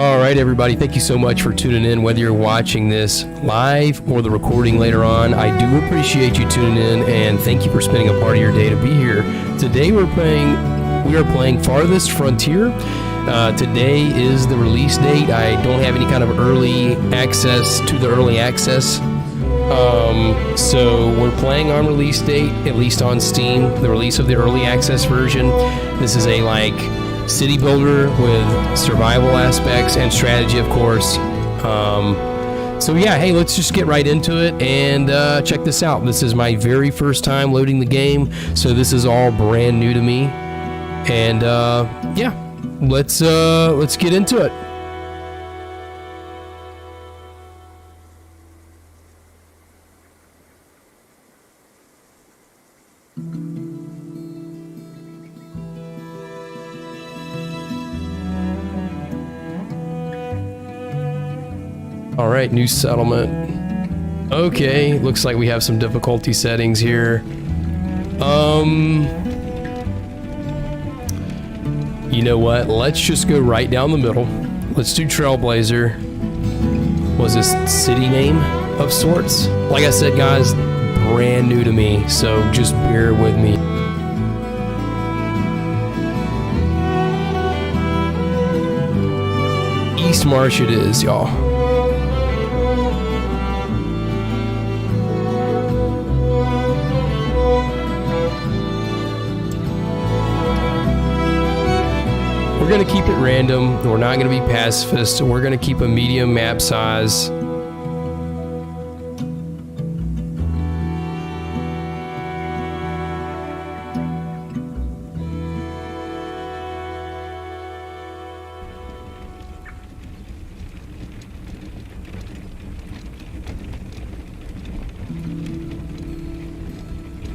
All right, everybody, thank you so much for tuning in, whether you're watching this live or the recording later on. I do appreciate you tuning in, and thank you for spending a part of your day to be here. Today we are playing Farthest Frontier. Today is the release date. I don't have any kind of early access to the early access. So we're playing on release date, at least on Steam, the release of the early access version. This is a city builder with survival aspects and strategy, of course. So yeah, hey, let's just get right into it and check this out. This is my very first time loading the game, so this is all brand new to me. And yeah, let's get into it. All right, new settlement. Okay, looks like we have some difficulty settings here. You know what? Let's just go right down the middle. Let's do Trailblazer. Was this city name of sorts? Like I said, guys, brand new to me, so just bear with me. East Marsh it is, y'all. We're going to keep it random. We're not going to be pacifist. We're going to keep a medium map size.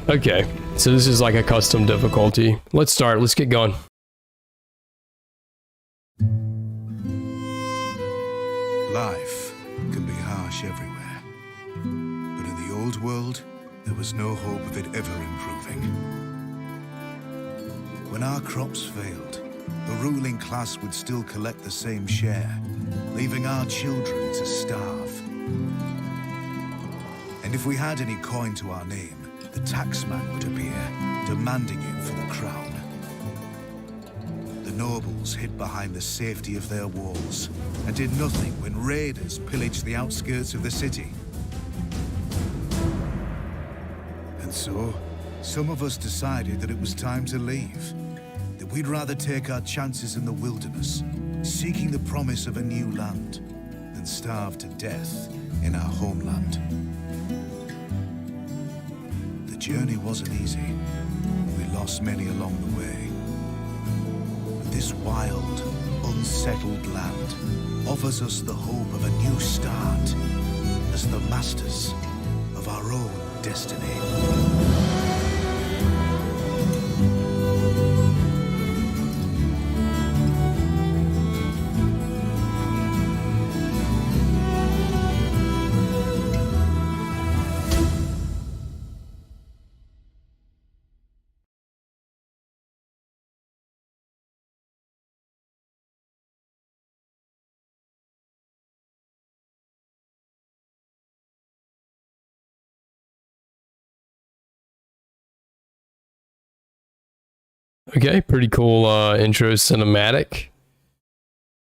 Okay, so this is like a custom difficulty. Let's start. Let's get going. Life can be harsh everywhere, but in the old world, there was no hope of it ever improving. When our crops failed, the ruling class would still collect the same share, leaving our children to starve. And if we had any coin to our name, the taxman would appear, demanding it for the crown. The nobles hid behind the safety of their walls and did nothing when raiders pillaged the outskirts of the city. And so, some of us decided that it was time to leave, that we'd rather take our chances in the wilderness, seeking the promise of a new land, than starve to death in our homeland. The journey wasn't easy. We lost many along the way. This wild, unsettled land offers us the hope of a new start as the masters of our own destiny. Okay, pretty cool intro cinematic.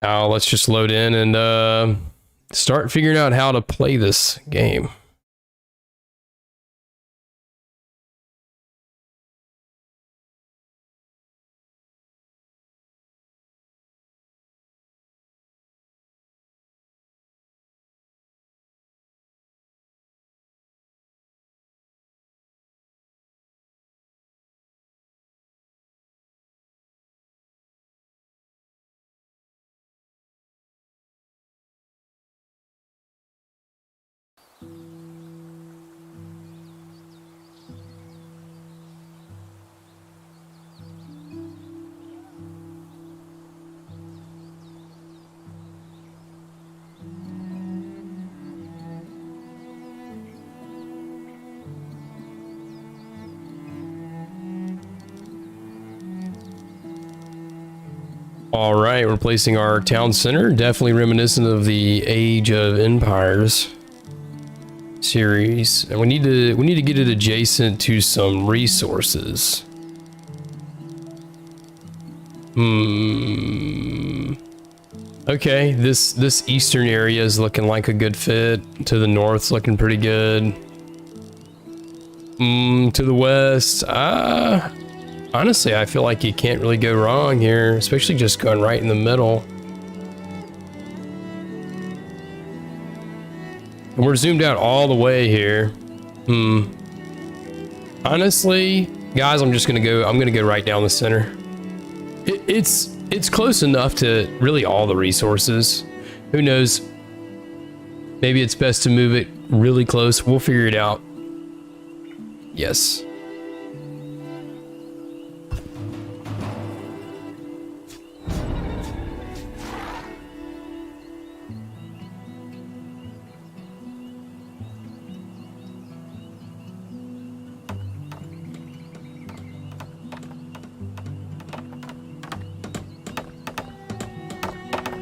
Now let's just load in and start figuring out how to play this game. All right, replacing our town center. Definitely reminiscent of the Age of Empires series. And we need to get it adjacent to some resources. Okay, this eastern area is looking like a good fit. To the north's looking pretty good. To the west, honestly, I feel like you can't really go wrong here, especially just going right in the middle. And we're zoomed out all the way here. Honestly, guys, I'm gonna go right down the center. It's close enough to really all the resources. Who knows? Maybe it's best to move it really close. We'll figure it out. Yes.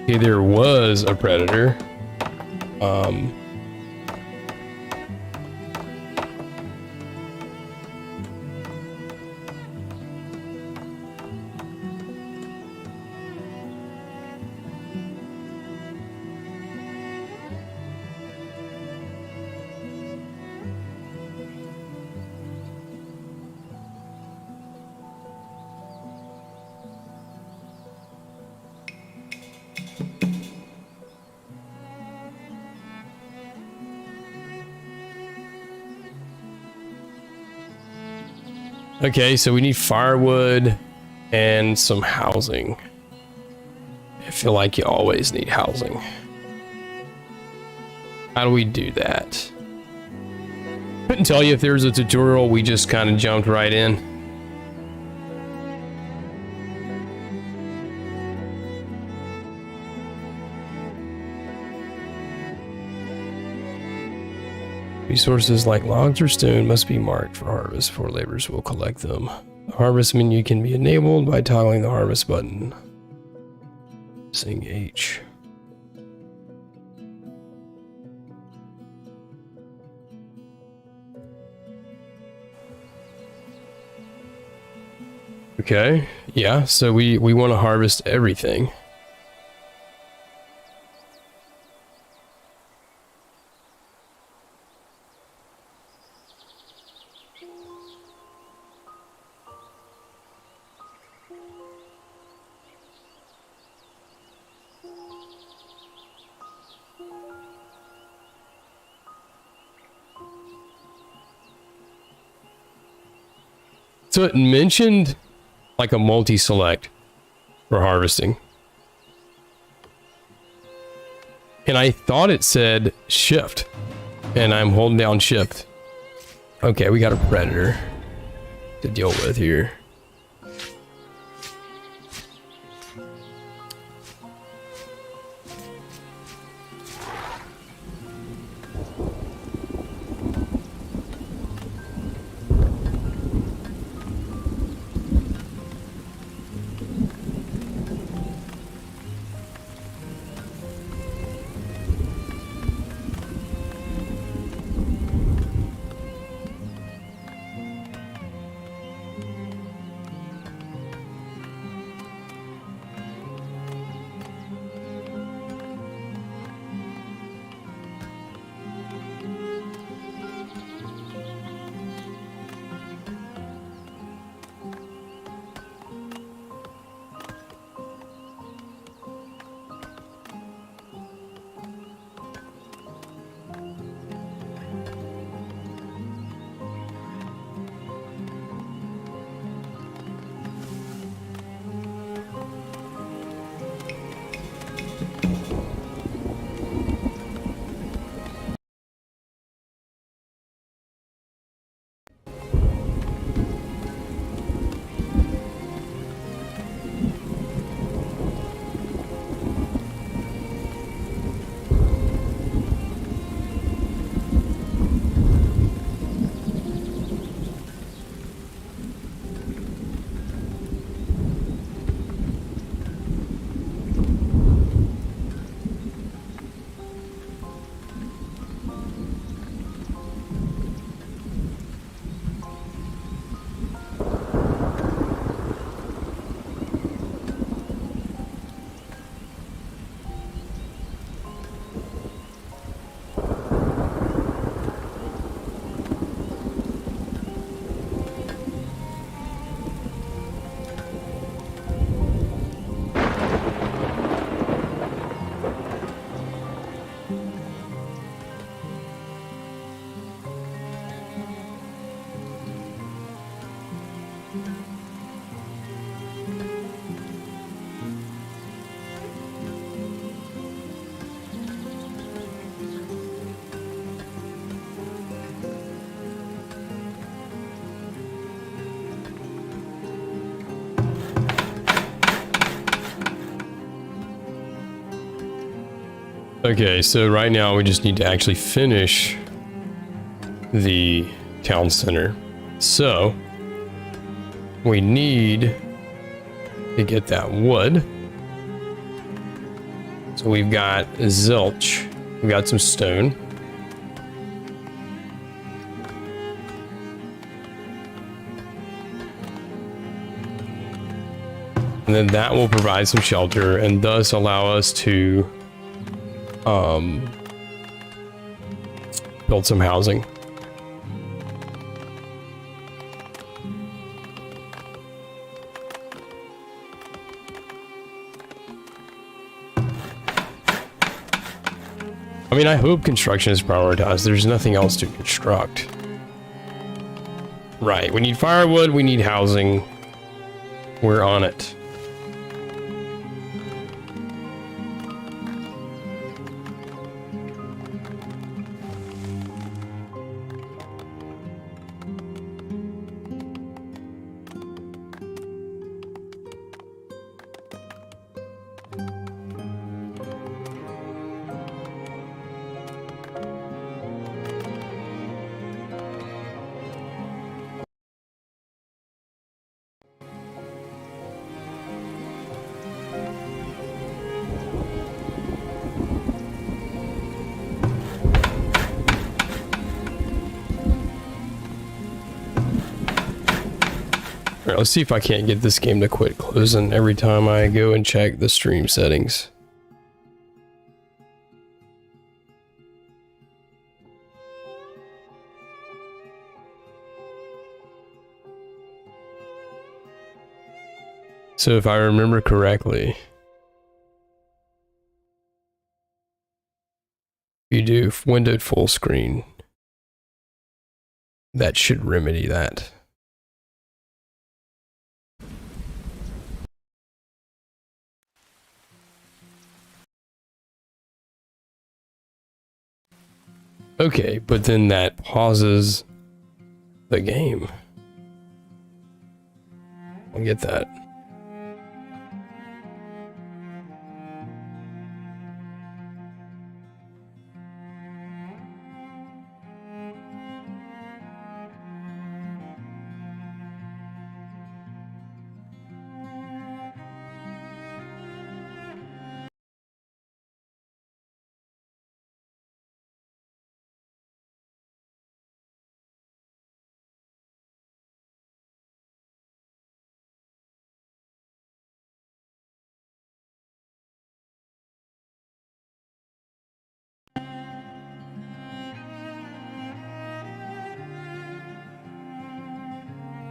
Okay, there was a predator. Okay, so we need firewood and some housing. I feel like you always need housing. How do we do that? Couldn't tell you if there was a tutorial, we just kind of jumped right in. Resources like logs or stone must be marked for harvest before laborers will collect them. The harvest menu can be enabled by toggling the harvest button. Pressing H. Okay, yeah, so we want to harvest everything. So it mentioned like a multi-select for harvesting. And I thought it said shift. And I'm holding down shift. Okay, we got a predator to deal with here. Okay, so right now we just need to actually finish the town center. So we need to get that wood. So we've got zilch. We've got some stone. And then that will provide some shelter and thus allow us to build some housing. I mean, I hope construction is prioritized. There's nothing else to construct. Right, we need firewood, we need housing. We're on it. All right, let's see if I can't get this game to quit closing every time I go and check the stream settings. So if I remember correctly, you do windowed full screen. That should remedy that. Okay, but then that pauses the game. I'll get that.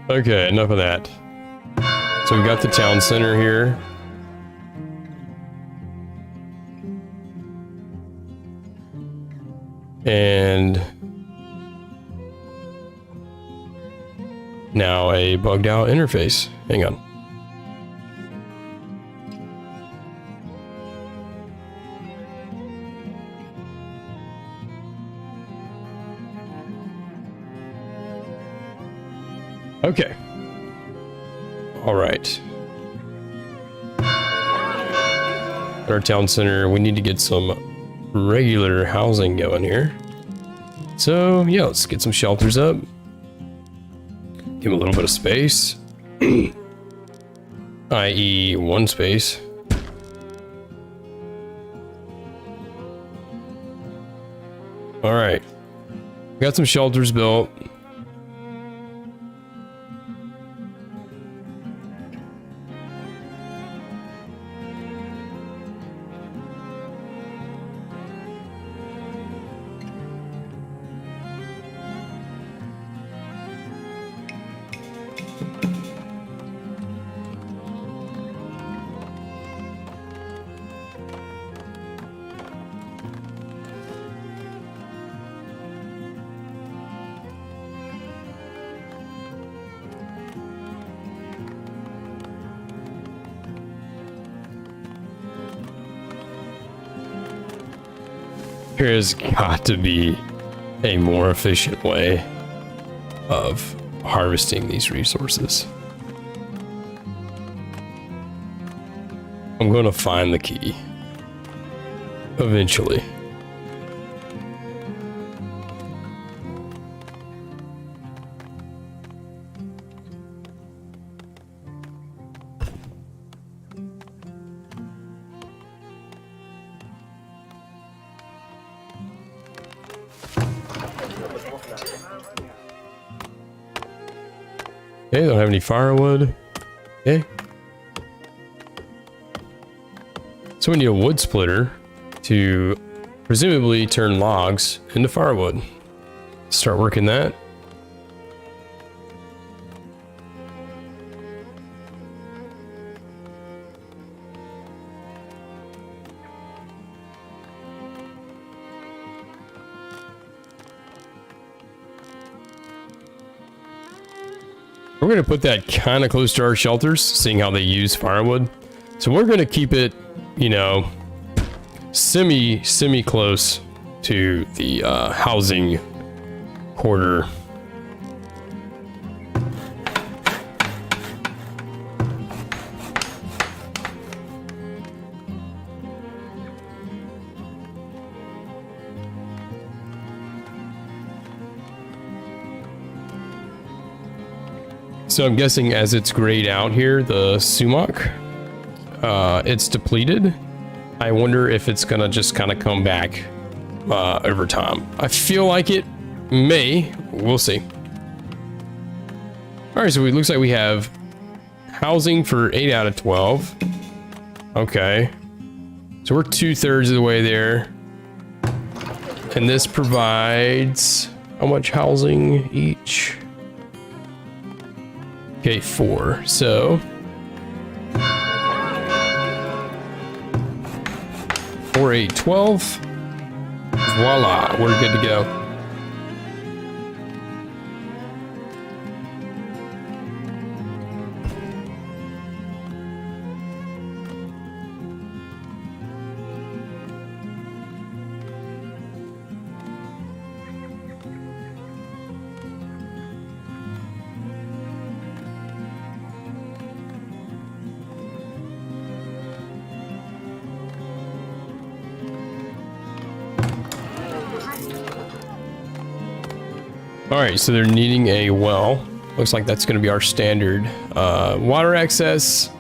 Okay, enough of that. So we've got the town center here. And now a bugged out interface. Hang on. Okay. All right. Our town center, we need to get some regular housing going here. So, yeah, let's get some shelters up. Give them a little bit of space. i.e. one space. All right. Got some shelters built. There's got to be a more efficient way of harvesting these resources. I'm going to find the key. eventually. Okay, don't have any firewood. Okay. So we need a wood splitter to presumably turn logs into firewood. Start working that. We're going to put that kind of close to our shelters, seeing how they use firewood. So we're going to keep it, you know, semi close to the housing quarter. So I'm guessing as it's grayed out here, the sumac, it's depleted. I wonder if it's gonna just kind of come back over time. I feel like it may. We'll see. All right, so it looks like we have housing for 8 out of 12. Okay. So we're 2/3 of the way there. And this provides how much housing each? Okay, 4. So 4, 8, 12. Voila, we're good to go. All right, so they're needing a well. Looks like that's going to be our standard water access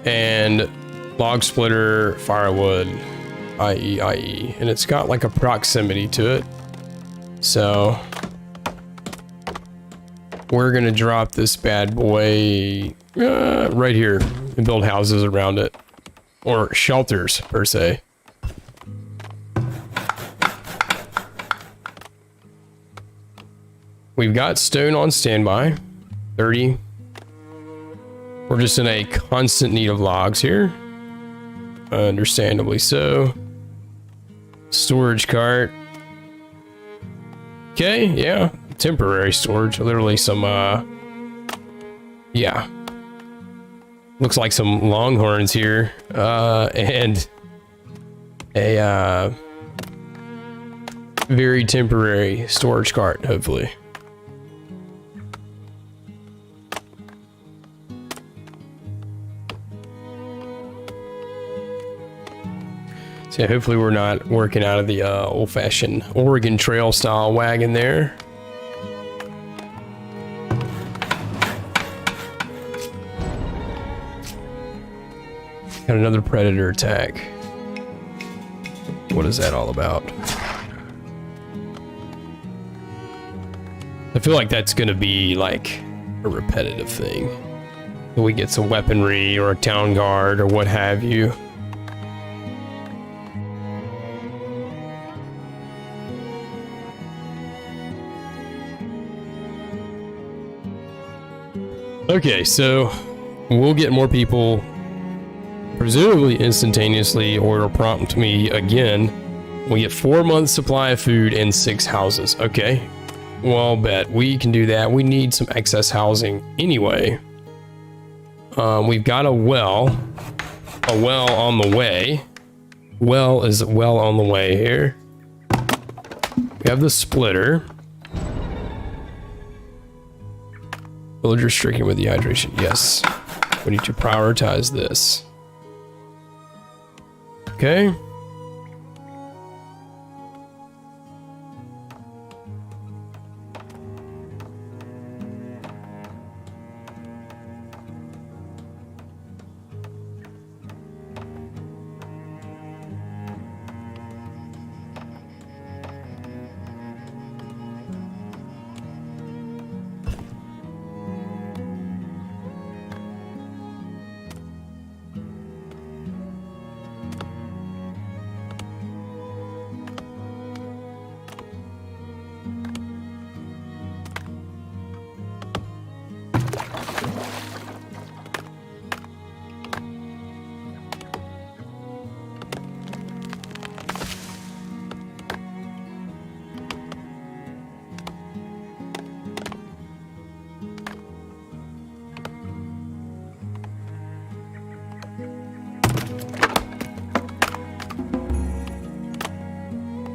and log splitter, firewood, IE. And it's got like a proximity to it. So we're going to drop this bad boy right here and build houses around it, or shelters per se. We've got stone on standby, 30. We're just in a constant need of logs here. Understandably so. Storage cart. Okay, yeah. Temporary storage. Literally some, yeah. Looks like some longhorns here. And a, very temporary storage cart, hopefully. So hopefully we're not working out of the old-fashioned Oregon Trail style wagon there. Got another predator attack. What is that all about? I feel like that's gonna be like a repetitive thing. We get some weaponry or a town guard or what have you. Okay, so we'll get more people, presumably instantaneously, or it'll prompt me again. We get 4 months supply of food and 6 houses. Okay, well, I'll bet we can do that. We need some excess housing anyway. We've got a well on the way. Well is well on the way here. We have the splitter. Villager stricken with dehydration. Yes. We need to prioritize this. Okay.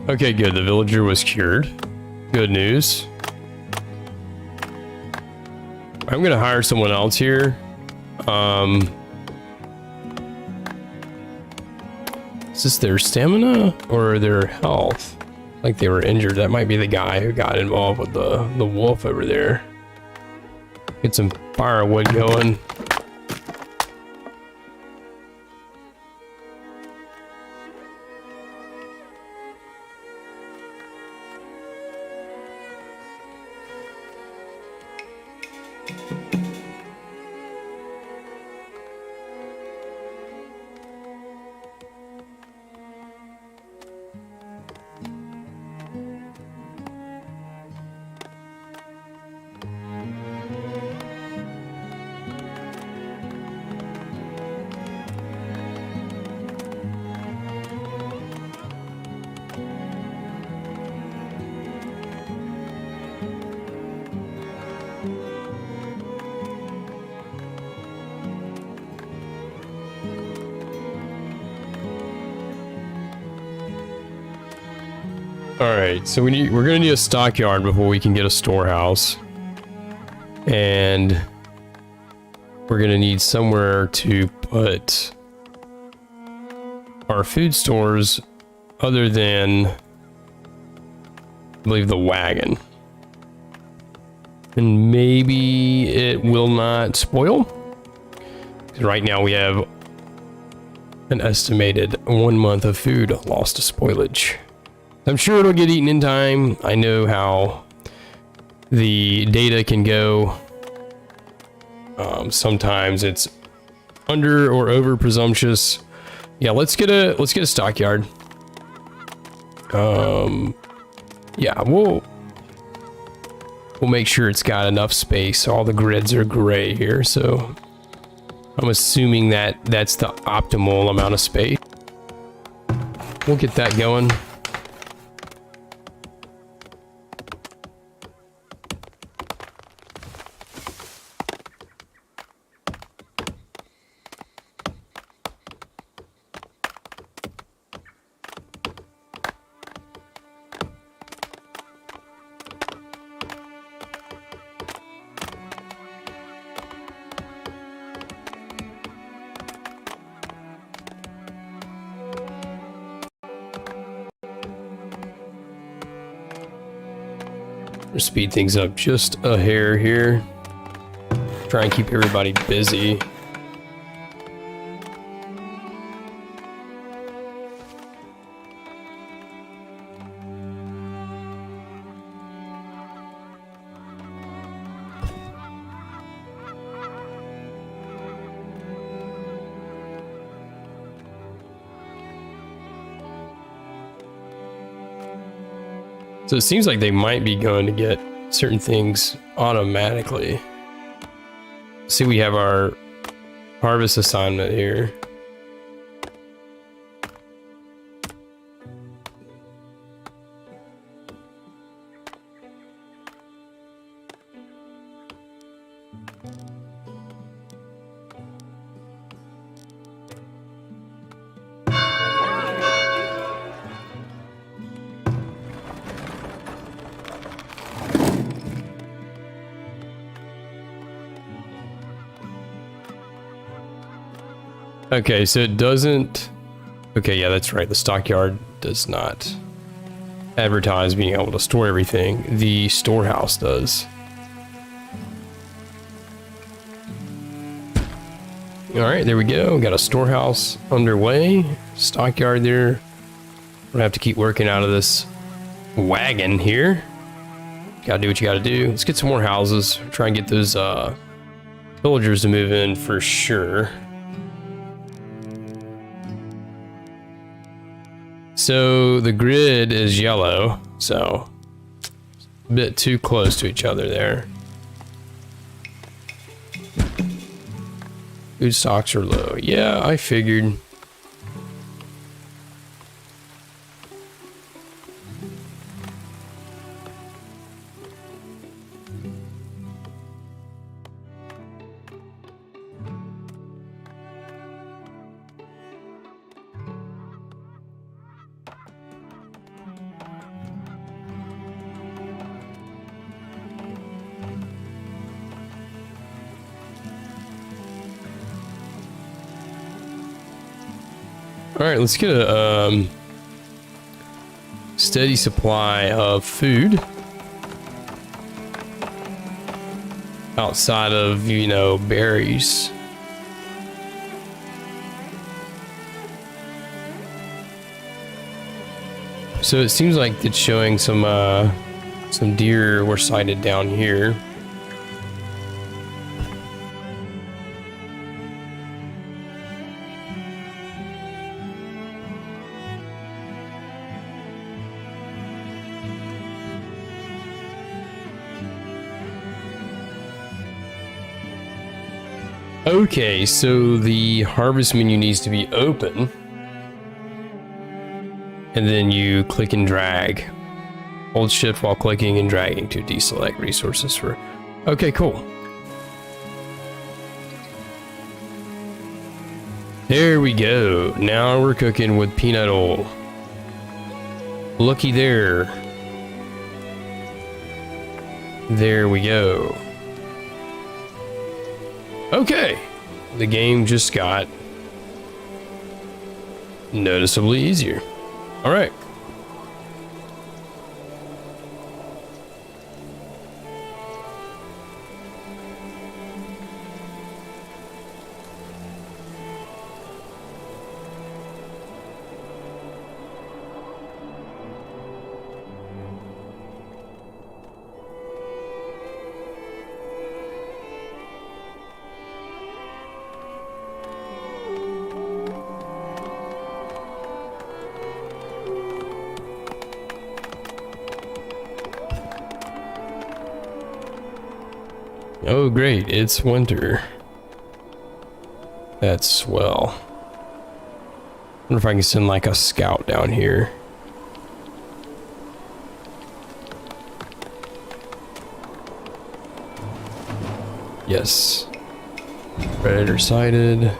Okay, good. The villager was cured. Good news. I'm gonna hire someone else here. Is this their stamina or their health? Like they were injured. That might be the guy who got involved with the wolf over there. Get some firewood going. Alright, so we're gonna need a stockyard before we can get a storehouse. And we're gonna need somewhere to put our food stores other than, I believe, the wagon. And maybe it will not spoil. Right now we have an estimated 1 month of food lost to spoilage. I'm sure it'll get eaten in time. I know how the data can go. Sometimes it's under or over presumptuous. Yeah, let's get a stockyard. Yeah, we'll make sure it's got enough space. All the grids are gray here, so I'm assuming that that's the optimal amount of space. We'll get that going. Speed things up just a hair here. Try and keep everybody busy. So it seems like they might be going to get certain things automatically. See, we have our harvest assignment here. Okay, so it doesn't... Okay, yeah, that's right. The stockyard does not advertise being able to store everything. The storehouse does. Alright, there we go. Got a storehouse underway. Stockyard there. Gonna have to keep working out of this wagon here. Gotta do what you gotta do. Let's get some more houses. Try and get those villagers to move in for sure. So the grid is yellow, so a bit too close to each other there. Food stocks are low. Yeah, I figured. Alright, let's get a steady supply of food. Outside of, you know, berries. So it seems like it's showing some deer were sighted down here. Okay, so the harvest menu needs to be open. And then you click and drag. Hold shift while clicking and dragging to deselect resources for... Okay, cool. There we go. Now we're cooking with peanut oil. Looky there. There we go. Okay. The game just got noticeably easier. All right. Oh great, it's winter. That's swell. Wonder if I can send like a scout down here. Yes. Predator sighted.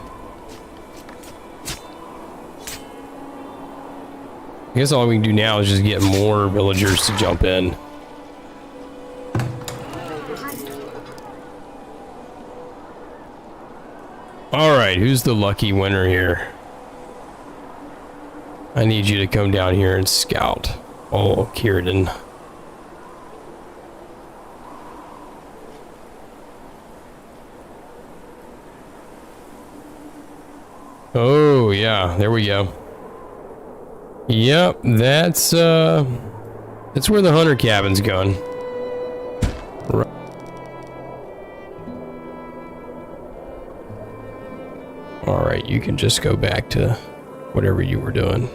I guess all we can do now is just get more villagers to jump in. Alright, who's the lucky winner here? I need you to come down here and scout. Oh, Kieran. Oh, yeah, there we go. Yep, that's where the hunter cabin's going. Right. Alright, you can just go back to whatever you were doing.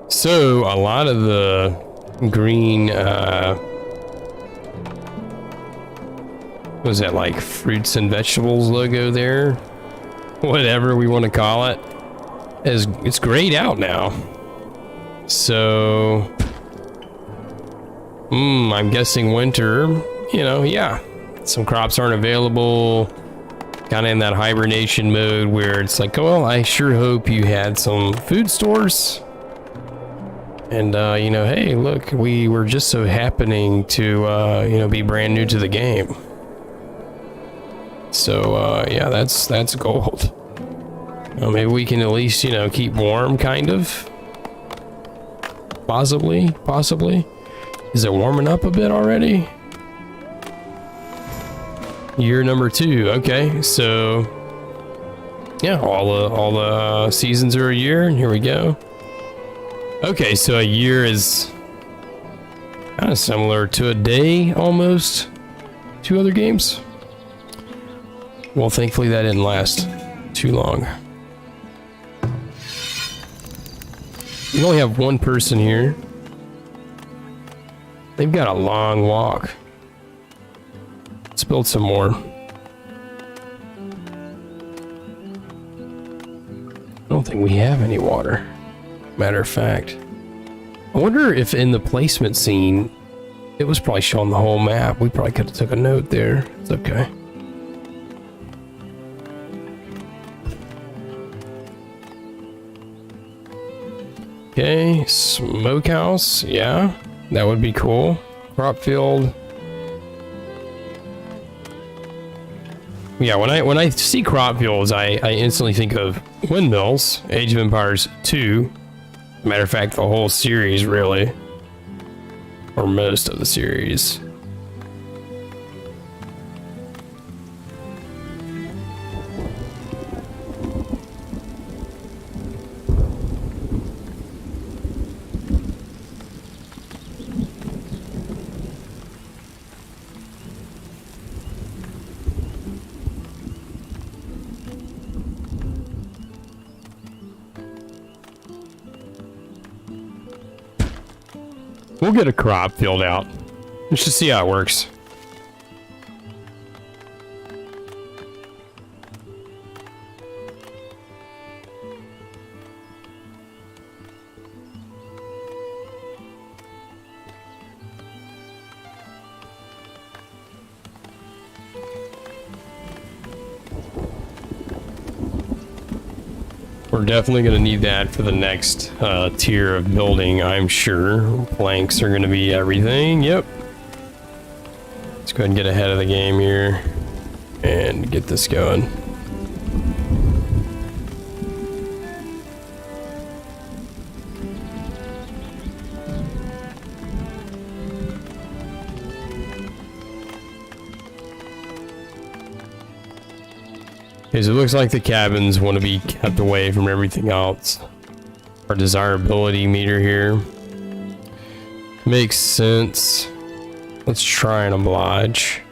So, a lot of the green, was that like fruits and vegetables logo there? Whatever we want to call it. It's grayed out now. So, I'm guessing winter, you know, yeah. Some crops aren't available. Kind of in that hibernation mode where it's like, oh, well, I sure hope you had some food stores. And, you know, hey, look, we were just so happening to, you know, be brand new to the game. So, yeah, that's gold. Maybe we can at least, you know, keep warm, kind of. Possibly. Is it warming up a bit already? Year number 2, okay, so... yeah, all the seasons are a year, and here we go. Okay, so a year is kind of similar to a day, almost, to other games. Well, thankfully that didn't last too long. We only have one person here. They've got a long walk. Let's build some more. I don't think we have any water. Matter of fact, I wonder if in the placement scene, it was probably showing the whole map. We probably could have took a note there. It's okay. Okay, smokehouse, yeah, that would be cool. Crop field. Yeah, when I see crop fields, I instantly think of windmills, Age of Empires 2. Matter of fact, the whole series, really. Or most of the series. We'll get a crop field out. Let's just see how it works. We're definitely going to need that for the next tier of building, I'm sure. Planks are going to be everything. Yep. Let's go ahead and get ahead of the game here and get this going. Okay, so it looks like the cabins want to be kept away from everything else. Our desirability meter here. Makes sense. Let's try and oblige.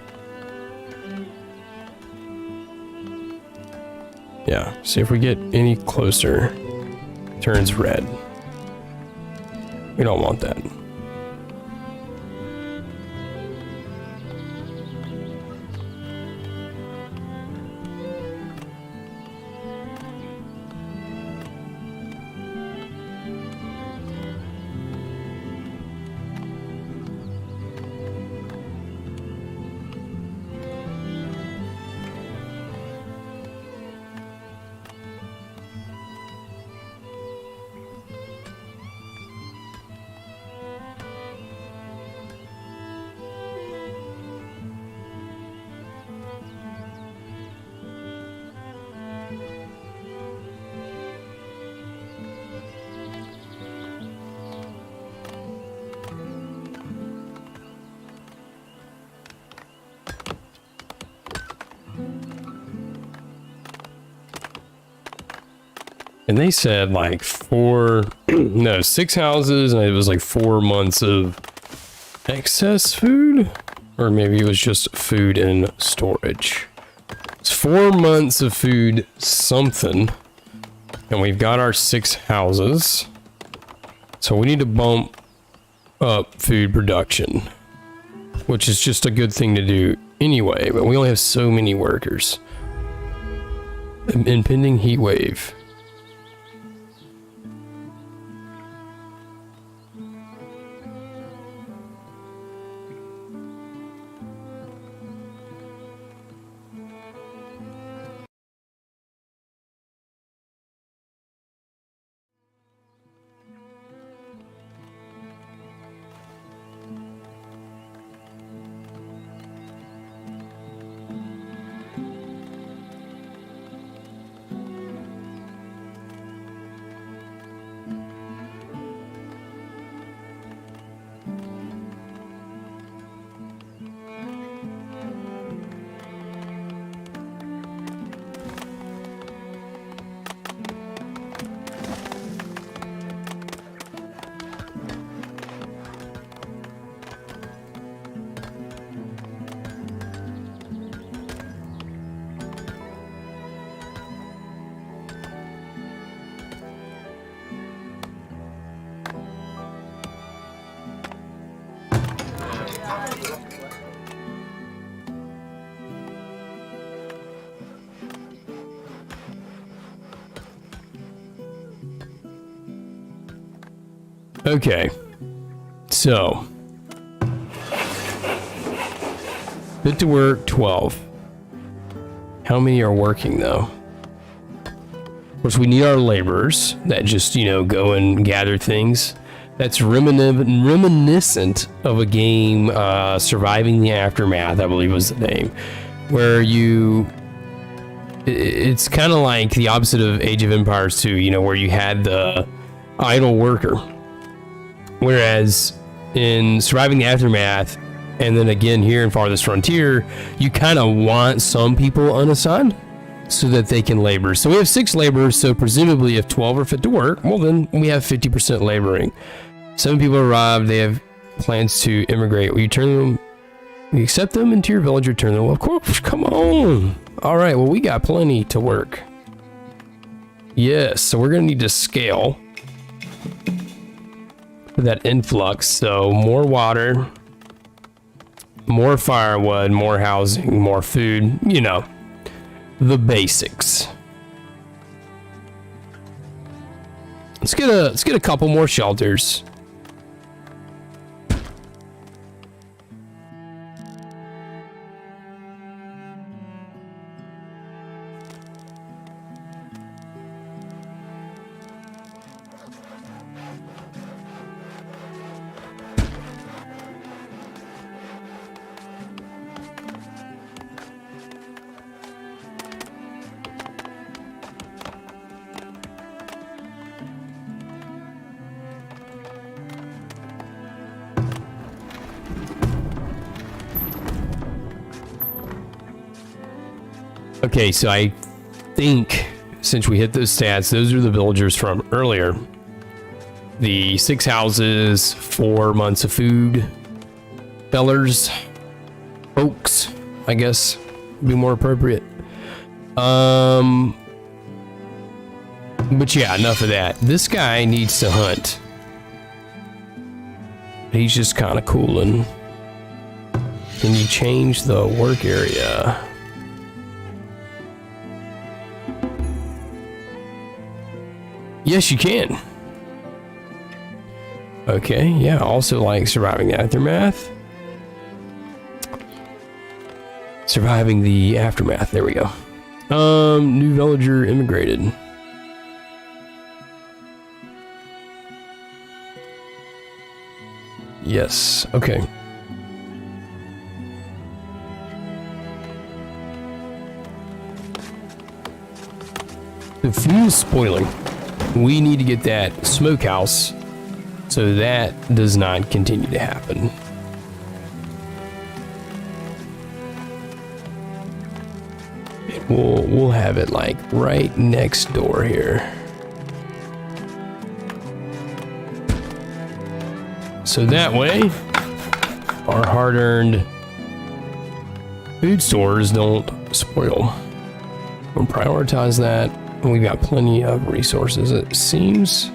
Yeah, see if we get any closer. It turns red. We don't want that. And they said like 6 houses, and it was like 4 months of excess food, or maybe it was just food in storage. It's 4 months of food something, and we've got our 6 houses. So we need to bump up food production, which is just a good thing to do anyway, but we only have so many workers. Impending heat wave. Okay, so fit to work 12. How many are working though? Of course, we need our laborers that just, you know, go and gather things. That's reminiscent of a game, Surviving the Aftermath, I believe was the name, where it's kind of like the opposite of Age of Empires 2, you know, where you had the idle worker. Whereas in Surviving the Aftermath, and then again here in Farthest Frontier, you kind of want some people unassigned so that they can labor. So we have 6 laborers, so presumably if 12 are fit to work, well then we have 50% laboring. 7 people arrived, they have plans to immigrate. Will you turn them, you accept them into your village, return them? Well, of course, come on. All right, well we got plenty to work. Yes, so we're gonna need to scale that influx, so more water, more firewood, more housing, more food, you know, the basics. Let's get a couple more shelters. Okay, so I think since we hit those stats, those are the villagers from earlier. The 6 houses, 4 months of food. Fellers, folks, I guess, would be more appropriate. But yeah, enough of that. This guy needs to hunt. He's just kind of cooling. Can you change the work area? Yes, you can. Okay, yeah, also like Surviving the Aftermath. Surviving the Aftermath, there we go. New villager immigrated. Yes, okay. The food is spoiling. We need to get that smokehouse so that does not continue to happen. We'll have it like right next door here. So that way our hard-earned food stores don't spoil. We'll prioritize that. We've got plenty of resources, it seems.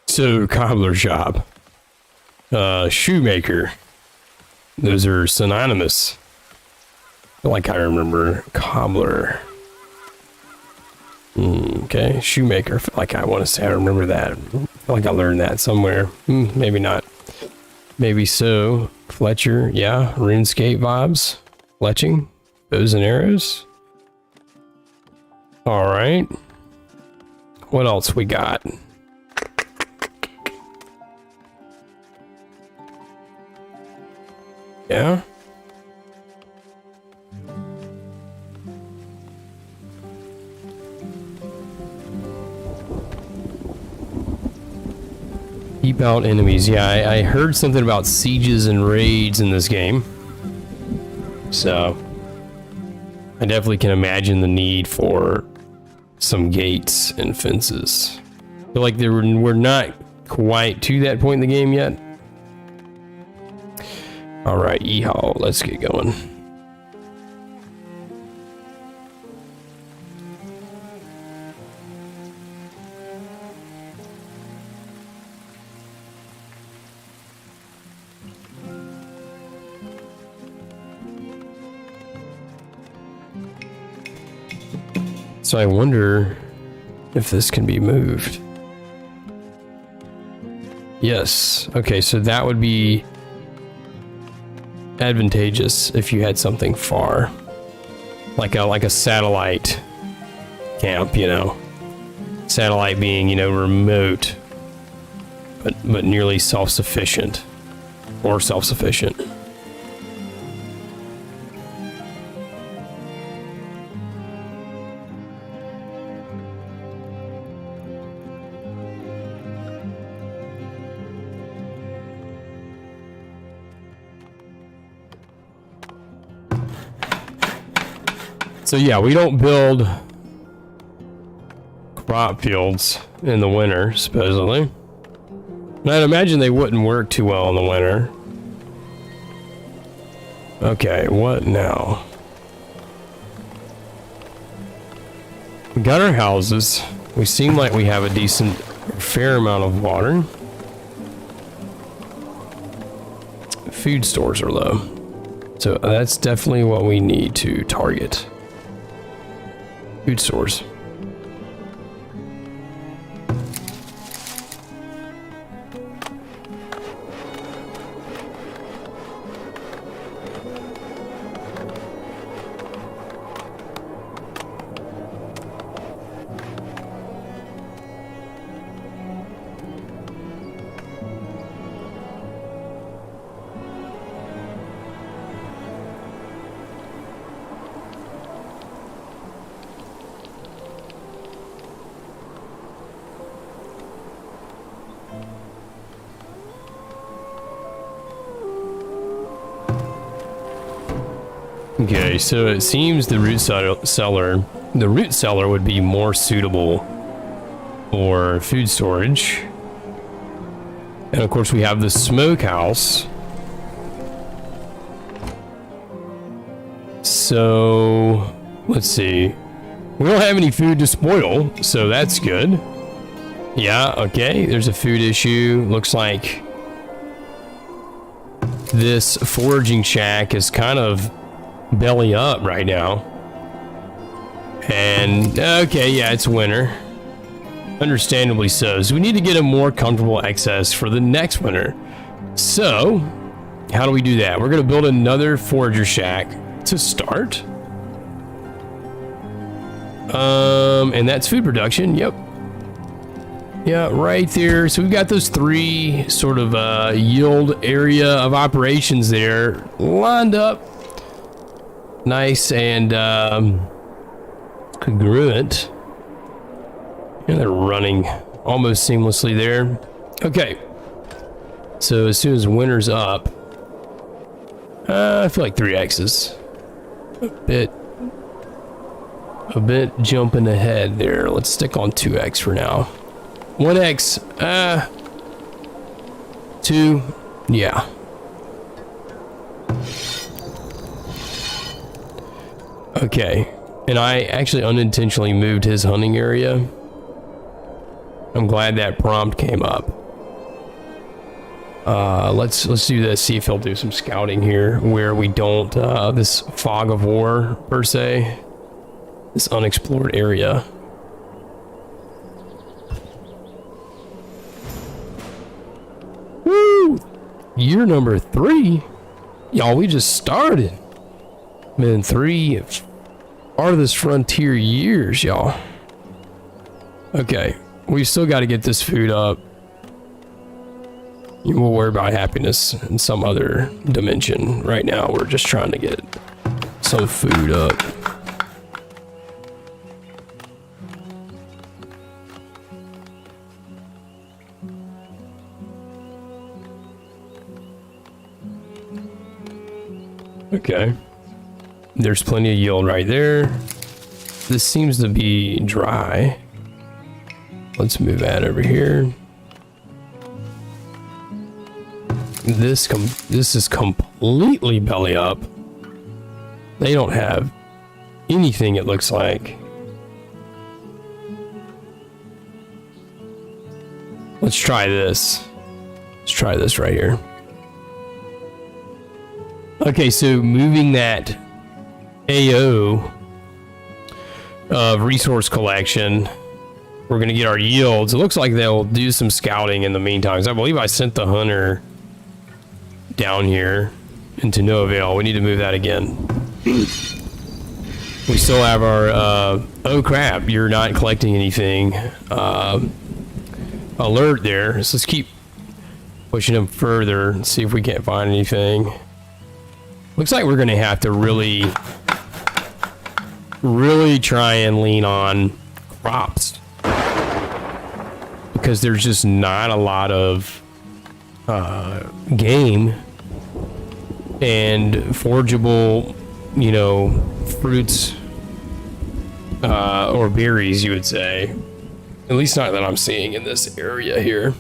So, cobbler shop, shoemaker, those are synonymous. I feel like I remember cobbler. Okay, shoemaker, I feel like I want to say I remember that. I feel like I learned that somewhere. Maybe not. Maybe so. Fletcher, yeah, RuneScape vibes. Fletching, bows and arrows. All right. What else we got? Yeah. Keep out enemies. Yeah, I heard something about sieges and raids in this game. So I definitely can imagine the need for some gates and fences. I feel like we're not quite to that point in the game yet. All right, yeehaw, let's get going. So I wonder if this can be moved. Yes. Okay, so that would be advantageous if you had something far. Like a satellite camp, you know. Satellite being, you know, remote, but nearly self-sufficient. Or self-sufficient. So yeah, we don't build crop fields in the winter, supposedly. And I'd imagine they wouldn't work too well in the winter. Okay, what now? We got our houses. We seem like we have a decent, fair amount of water. Food stores are low. So that's definitely what we need to target. Food stores. Okay, so it seems the root cellar would be more suitable for food storage. And of course we have the smokehouse. So, let's see. We don't have any food to spoil, so that's good. Yeah, okay, there's a food issue. Looks like this foraging shack is kind of belly up right now. And okay, yeah, it's winter, understandably so. So we need to get a more comfortable access for the next winter. So how do we do that? We're gonna build another forager shack to start. And that's food production. Yep. Yeah, right there. So we've got those three sort of yield area of operations there lined up. Nice and congruent. And they're running almost seamlessly there. Okay. So as soon as winter's up, I feel like 3x is a bit jumping ahead there. Let's stick on 2x for now. 1x, 2, yeah. Okay, and I actually unintentionally moved his hunting area. I'm glad that prompt came up. Let's do this, see if he'll do some scouting here where we don't, this fog of war, per se. This unexplored area. Woo! Year number 3? Y'all, we just started. Been 3 Farthest Frontier years, y'all. Okay, we still got to get this food up. We'll worry about happiness in some other dimension. Right now, we're just trying to get some food up. Okay. There's plenty of yield right there. This seems to be dry. Let's move that over here. This is completely belly up. They don't have anything, it looks like. Let's try this. Let's try this right here. Okay, so moving that AO of resource collection, we're going to get our yields. It looks like they'll do some scouting in the meantime. So I believe I sent the hunter down here into no avail. We need to move that again. We still have our, oh crap, you're not collecting anything. Alert there. So let's keep pushing them further and see if we can't find anything. Looks like we're going to have to really try and lean on crops, because there's just not a lot of game and forageable, you know, fruits or berries, you would say. At least not that I'm seeing in this area here.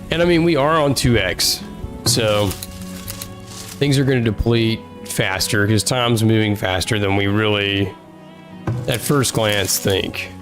And I mean, we are on 2x, so things are going to deplete faster because time's moving faster than we really, at first glance, think.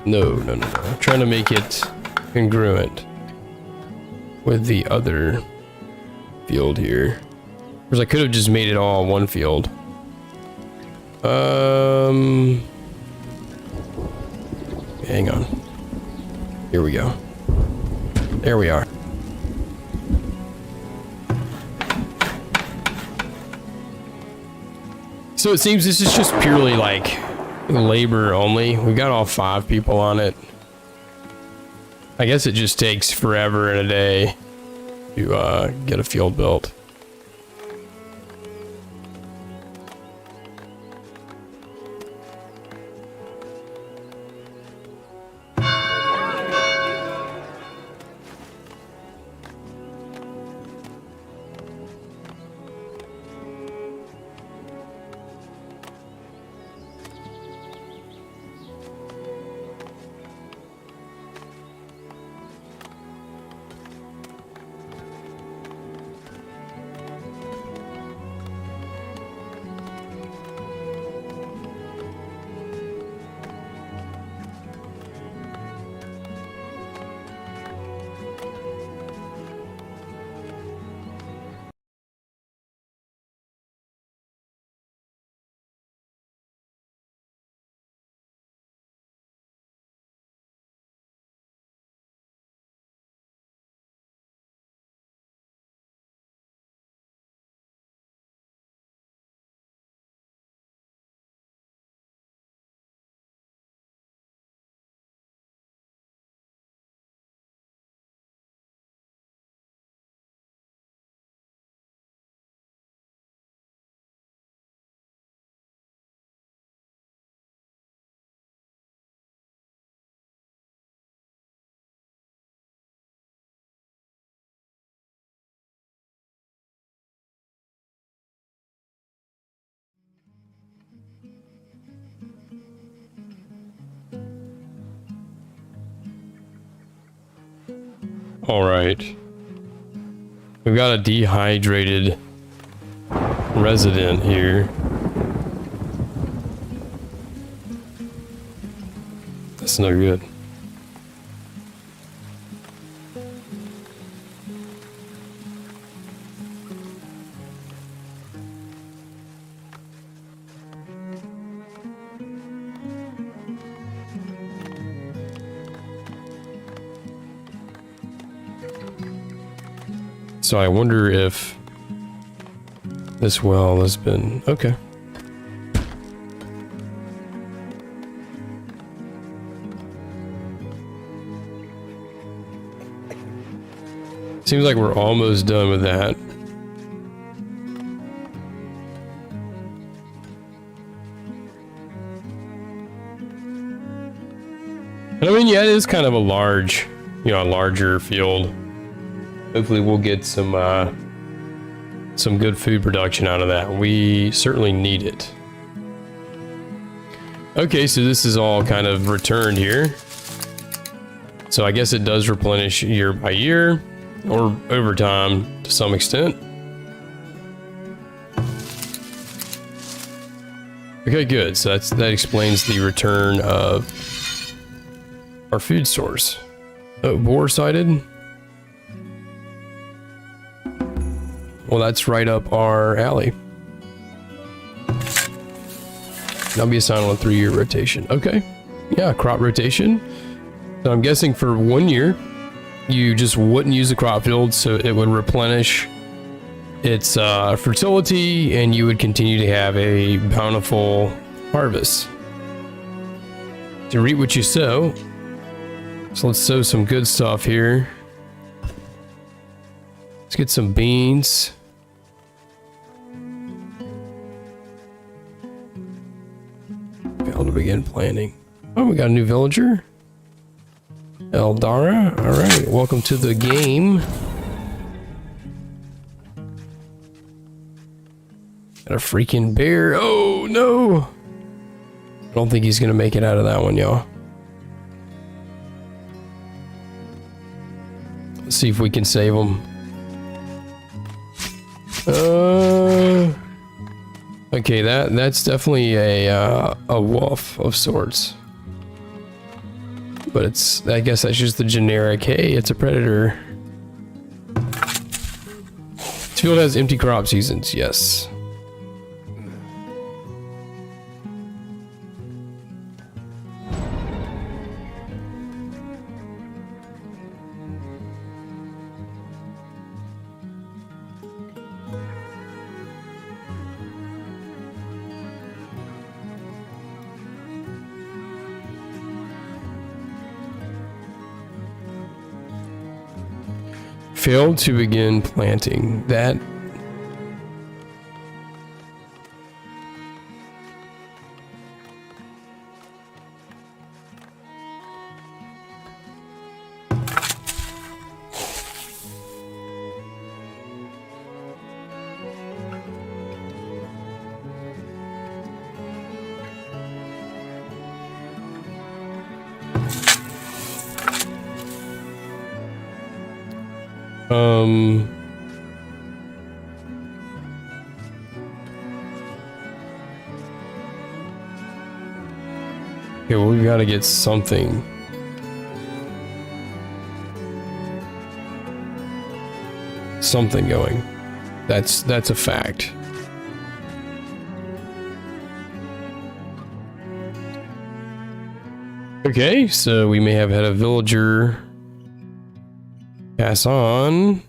No. I'm trying to make it congruent with the other field here. Because I could have just made it all one field. Hang on. Here we go. There we are. So it seems this is just purely like labor only. We've got all 5 people on it. I guess it just takes forever and a day to get a field built. All right. We've got a dehydrated resident here. That's no good. So I wonder if this well has been... Okay. Seems like we're almost done with that. And I mean, yeah, it is kind of a large, you know, a larger field. Hopefully we'll get some good food production out of that. We certainly need it. Okay, so this is all kind of returned here. So I guess it does replenish year by year, or over time to some extent. Okay, good. So that explains the return of our food source. Oh, boar sighted. Well, that's right up our alley. That'll be assigned on a 3-year rotation. Okay. Yeah, crop rotation. So I'm guessing for 1 year, you just wouldn't use the crop field, so it would replenish its fertility, and you would continue to have a bountiful harvest. To reap what you sow. So let's sow some good stuff here. Let's get some beans. Failed to begin planting. Oh, we got a new villager. Eldara. All right, welcome to the game. Got a freaking bear. Oh, no. I don't think he's going to make it out of that one, y'all. Let's see if we can save him. Okay, that's definitely a wolf of sorts. But I guess that's just the generic, hey, it's a predator. This field has empty crop seasons, yes. Failed to begin planting. That okay, well, we've got to get something. Something going. That's a fact. Okay, so we may have had a villager pass on.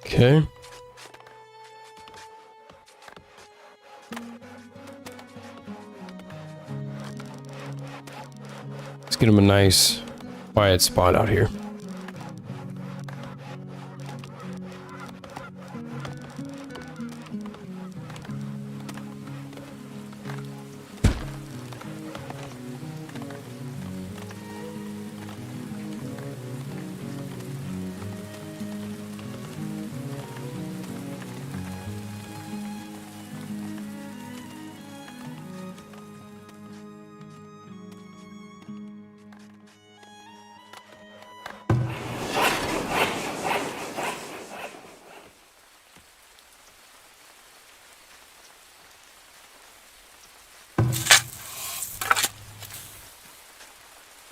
Okay. Let's get him a nice quiet spot out here.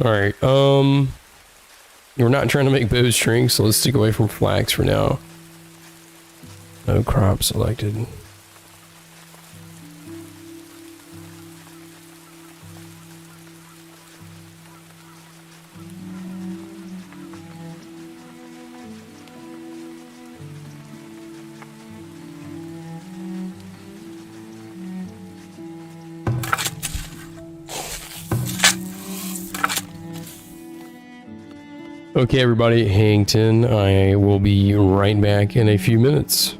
All right. We're not trying to make bowstrings, so let's stick away from flax for now. No crop selected. Okay, everybody, Hangton. I will be right back in a few minutes.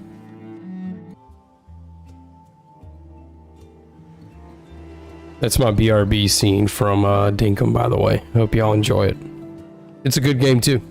That's my BRB scene from Dinkum, by the way. Hope y'all enjoy it. It's a good game, too.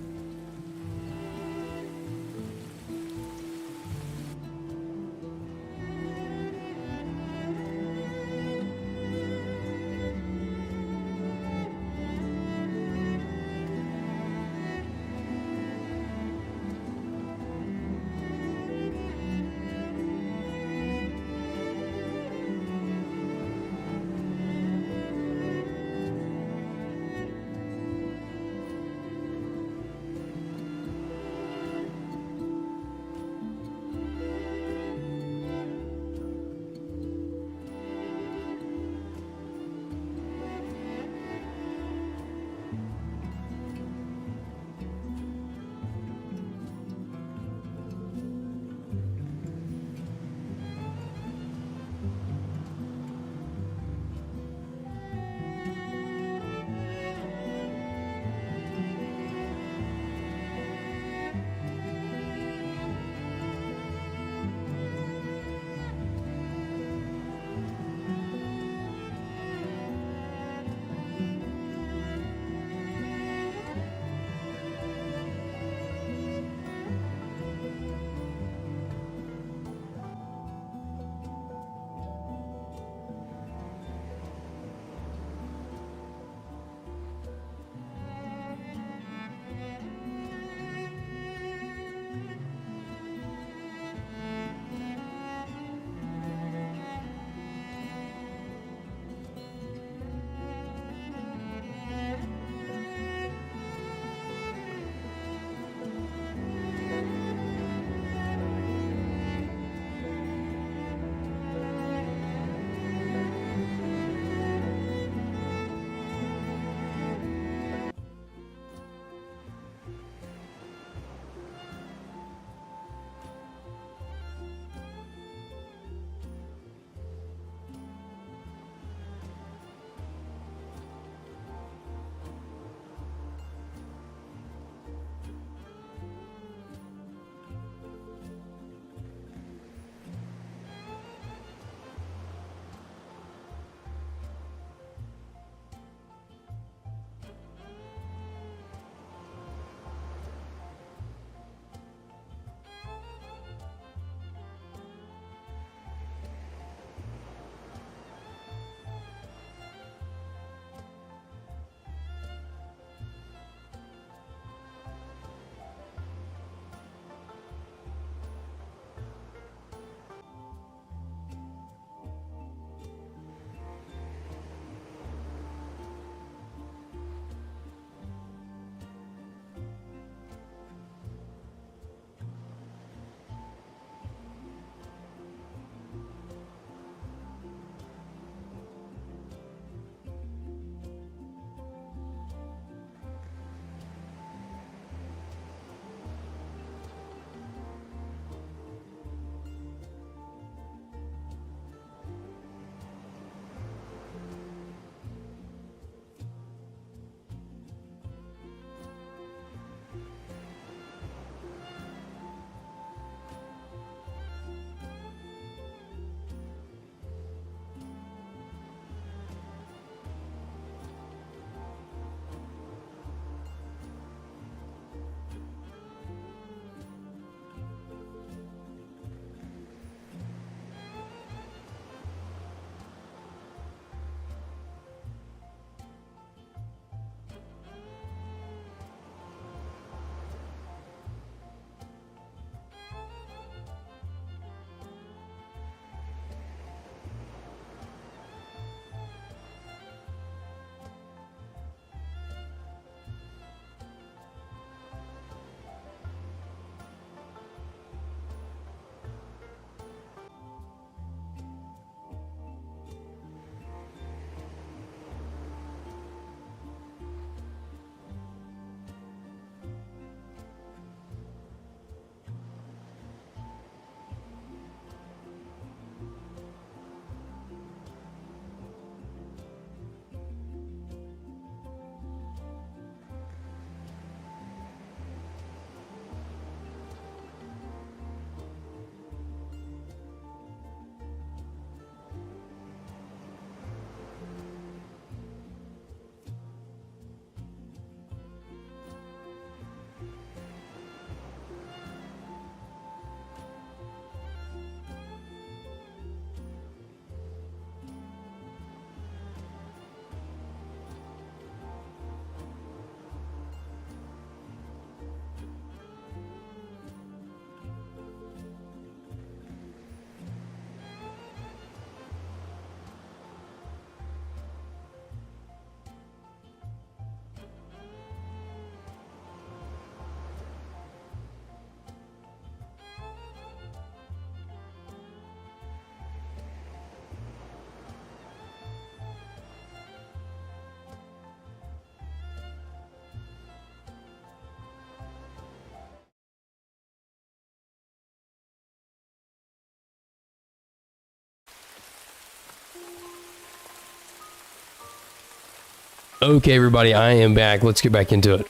Okay, everybody, I am back. Let's get back into it.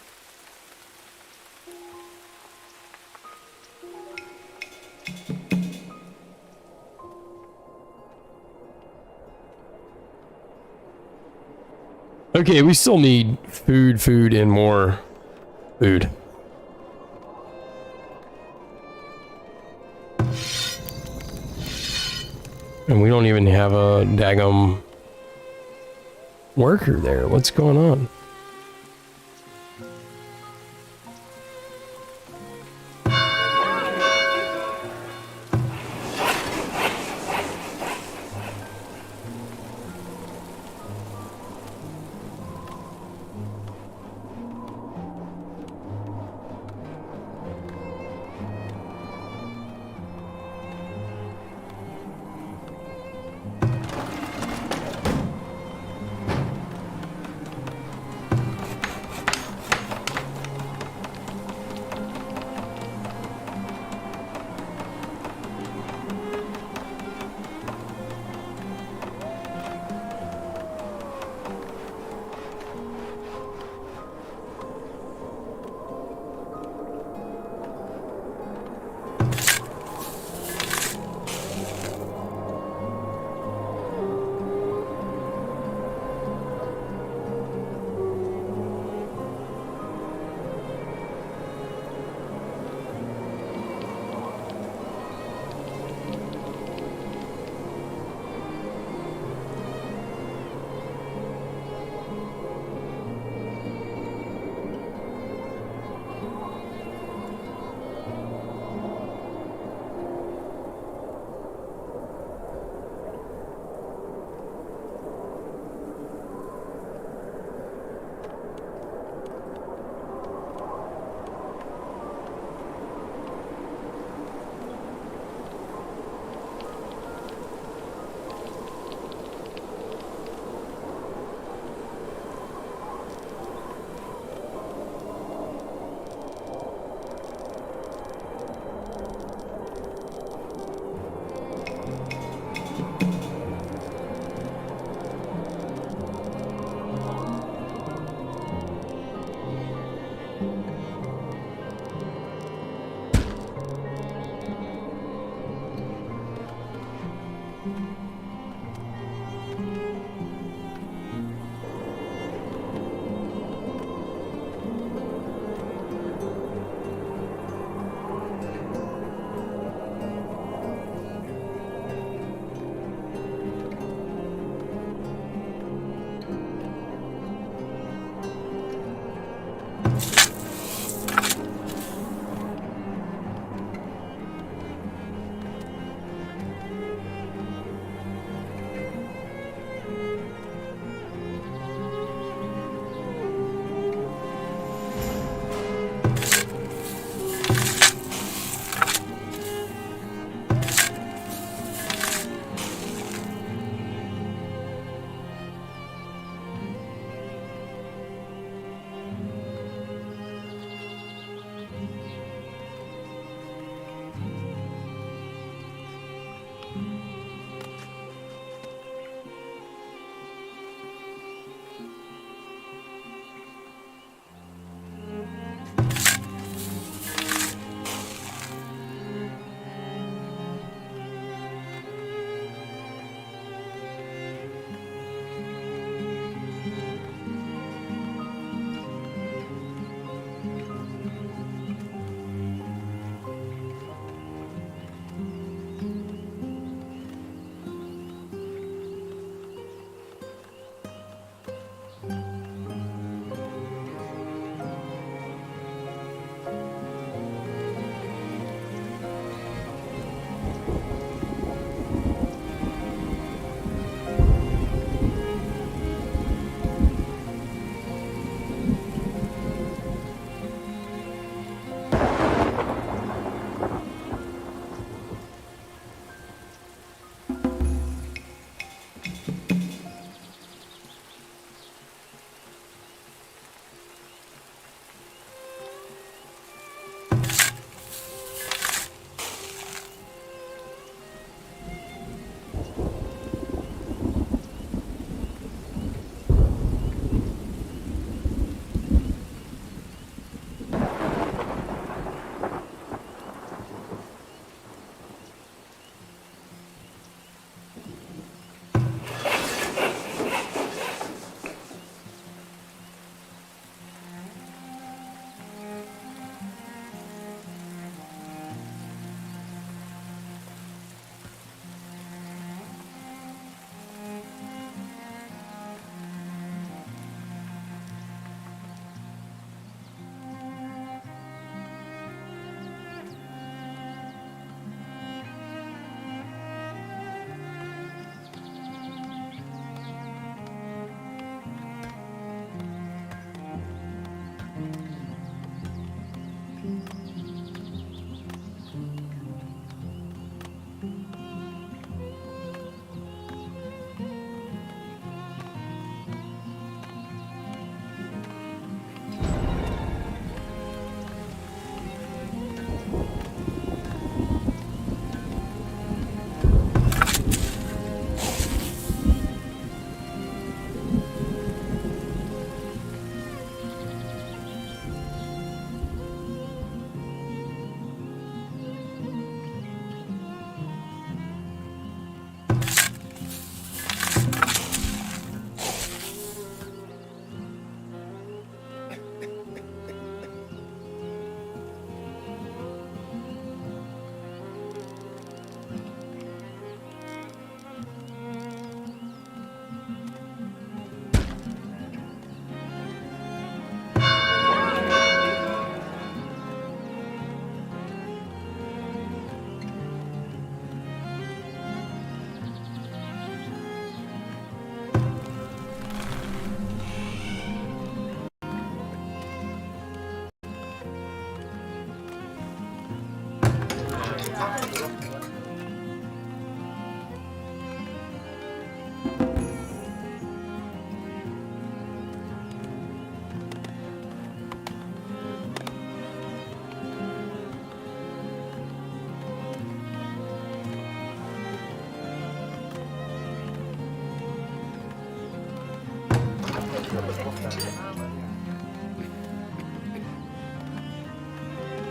Okay, we still need food, and more food. And we don't even have a daggum worker there. What's going on?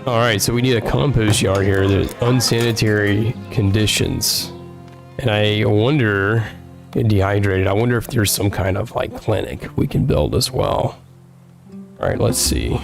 Alright, so we need a compost yard here. There's unsanitary conditions. And I wonder, dehydrated, I wonder if there's some kind of like clinic we can build as well. Alright, let's see.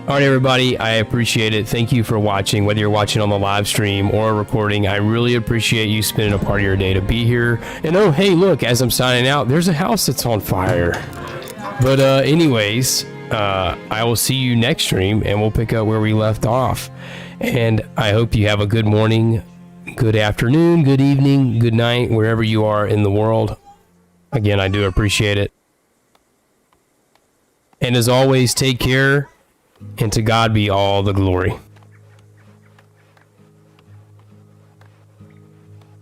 All right, everybody, I appreciate it. Thank you for watching, whether you're watching on the live stream or a recording. I really appreciate you spending a part of your day to be here. And oh, hey, look, as I'm signing out, there's a house that's on fire. But anyways, I will see you next stream, and we'll pick up where we left off. And I hope you have a good morning, good afternoon, good evening, good night, wherever you are in the world. Again, I do appreciate it. And as always, take care. And to God be all the glory.